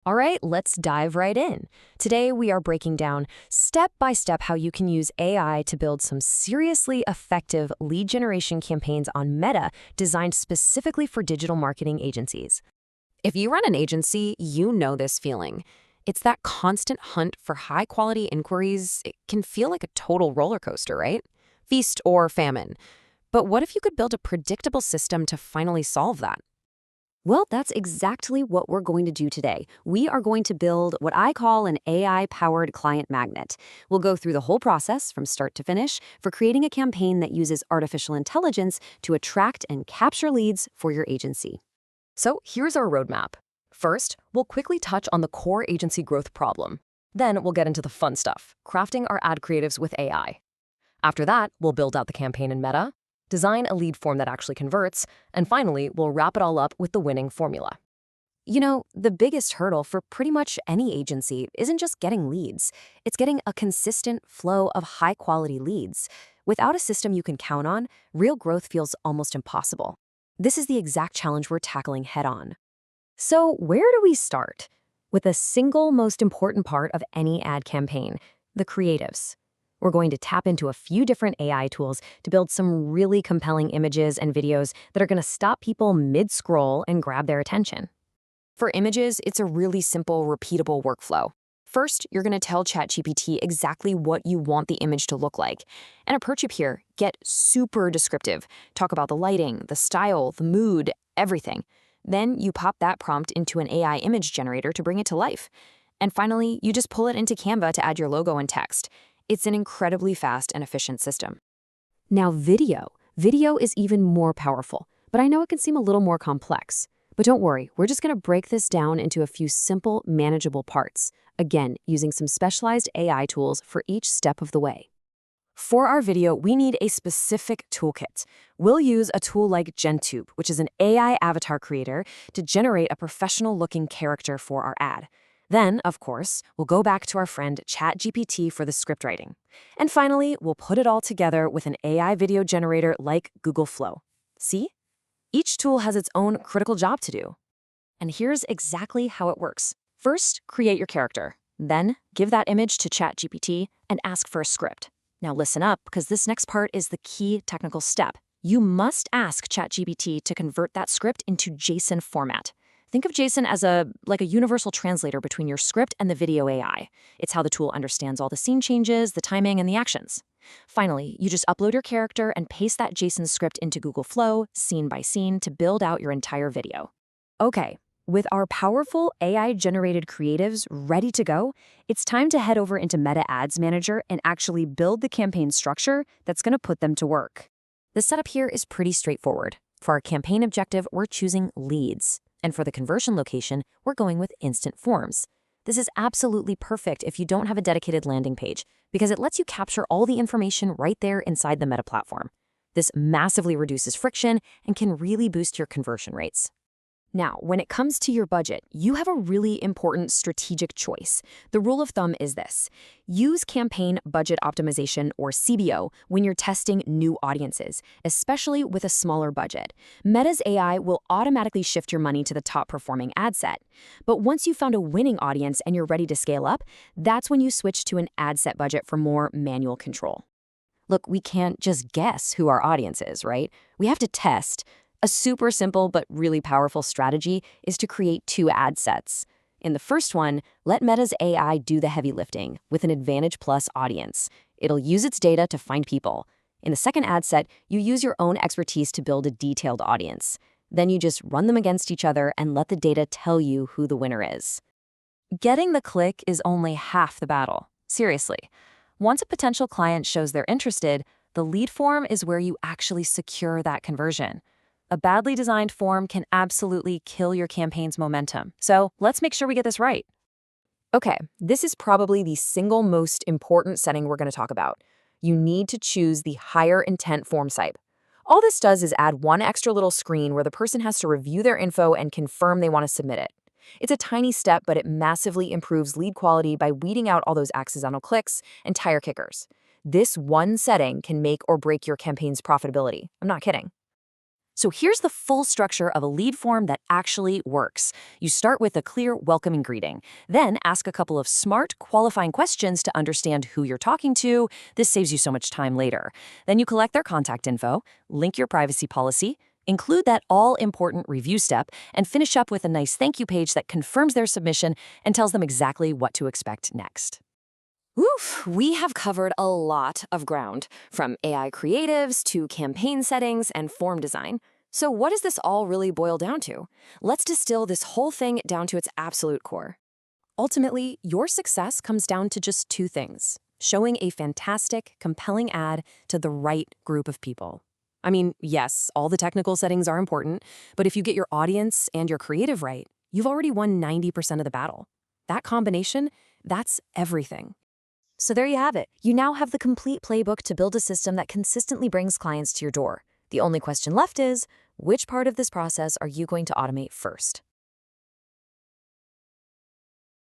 All right, let's dive right in. Today, we are breaking down step by step how you can use AI to build some seriously effective lead generation campaigns on Meta designed specifically for digital marketing agencies. If you run an agency, you know this feeling. It's that constant hunt for high quality inquiries. It can feel like a total roller coaster, right? Feast or famine. But what if you could build a predictable system to finally solve that? Well, that's exactly what we're going to do today. We are going to build what I call an AI-powered client magnet. We'll go through the whole process from start to finish for creating a campaign that uses artificial intelligence to attract and capture leads for your agency. So here's our roadmap. First, we'll quickly touch on the core agency growth problem. Then we'll get into the fun stuff, crafting our ad creatives with AI. After that, we'll build out the campaign in Meta, design a lead form that actually converts, and finally, we'll wrap it all up with the winning formula. You know, the biggest hurdle for pretty much any agency isn't just getting leads. It's getting a consistent flow of high-quality leads. Without a system you can count on, real growth feels almost impossible. This is the exact challenge we're tackling head-on. So where do we start? With the single most important part of any ad campaign, the creatives. We're going to tap into a few different AI tools to build some really compelling images and videos that are going to stop people mid-scroll and grab their attention. For images, it's a really simple, repeatable workflow. First, you're going to tell ChatGPT exactly what you want the image to look like. And a pro tip here, get super descriptive. Talk about the lighting, the style, the mood, everything. Then you pop that prompt into an AI image generator to bring it to life. And finally, you just pull it into Canva to add your logo and text. It's an incredibly fast and efficient system. Now, video. Video is even more powerful, but I know it can seem a little more complex. But don't worry, we're just going to break this down into a few simple, manageable parts, again, using some specialized AI tools for each step of the way. For our video, we need a specific toolkit. We'll use a tool like Gentube, which is an AI avatar creator, to generate a professional-looking character for our ad. Then, of course, we'll go back to our friend ChatGPT for the script writing. And finally, we'll put it all together with an AI video generator like Google Flow. See? Each tool has its own critical job to do. And here's exactly how it works. First, create your character. Then, give that image to ChatGPT and ask for a script. Now listen up, because this next part is the key technical step. You must ask ChatGPT to convert that script into JSON format. Think of JSON as a universal translator between your script and the video AI. It's how the tool understands all the scene changes, the timing, and the actions. Finally, you just upload your character and paste that JSON script into Google Flow, scene by scene, to build out your entire video. Okay, with our powerful AI-generated creatives ready to go, it's time to head over into Meta Ads Manager and actually build the campaign structure that's going to put them to work. The setup here is pretty straightforward. For our campaign objective, we're choosing leads. And for the conversion location, we're going with instant forms. This is absolutely perfect if you don't have a dedicated landing page, because it lets you capture all the information right there inside the Meta platform. This massively reduces friction and can really boost your conversion rates. Now, when it comes to your budget, you have a really important strategic choice. The rule of thumb is this: use campaign budget optimization, or CBO, when you're testing new audiences, especially with a smaller budget. Meta's AI will automatically shift your money to the top performing ad set. But once you've found a winning audience and you're ready to scale up, that's when you switch to an ad set budget for more manual control. Look, we can't just guess who our audience is, right? We have to test. A super simple but really powerful strategy is to create two ad sets. In the first one, let Meta's AI do the heavy lifting with an Advantage Plus audience. It'll use its data to find people. In the second ad set, you use your own expertise to build a detailed audience. Then you just run them against each other and let the data tell you who the winner is. Getting the click is only half the battle. Seriously. Once a potential client shows they're interested, the lead form is where you actually secure that conversion. A badly designed form can absolutely kill your campaign's momentum. So let's make sure we get this right. Okay, this is probably the single most important setting we're going to talk about. You need to choose the higher intent form type. All this does is add one extra little screen where the person has to review their info and confirm they want to submit it. It's a tiny step, but it massively improves lead quality by weeding out all those accidental clicks and tire kickers. This one setting can make or break your campaign's profitability. I'm not kidding. So here's the full structure of a lead form that actually works. You start with a clear, welcoming greeting. Then ask a couple of smart, qualifying questions to understand who you're talking to. This saves you so much time later. Then you collect their contact info, link your privacy policy, include that all-important review step, and finish up with a nice thank you page that confirms their submission and tells them exactly what to expect next. Oof, we have covered a lot of ground, from AI creatives to campaign settings and form design. So what does this all really boil down to? Let's distill this whole thing down to its absolute core. Ultimately, your success comes down to just two things: showing a fantastic, compelling ad to the right group of people. I mean, yes, all the technical settings are important, but if you get your audience and your creative right, you've already won 90% of the battle. That combination, that's everything. So there you have it. You now have the complete playbook to build a system that consistently brings clients to your door. The only question left is, which part of this process are you going to automate first?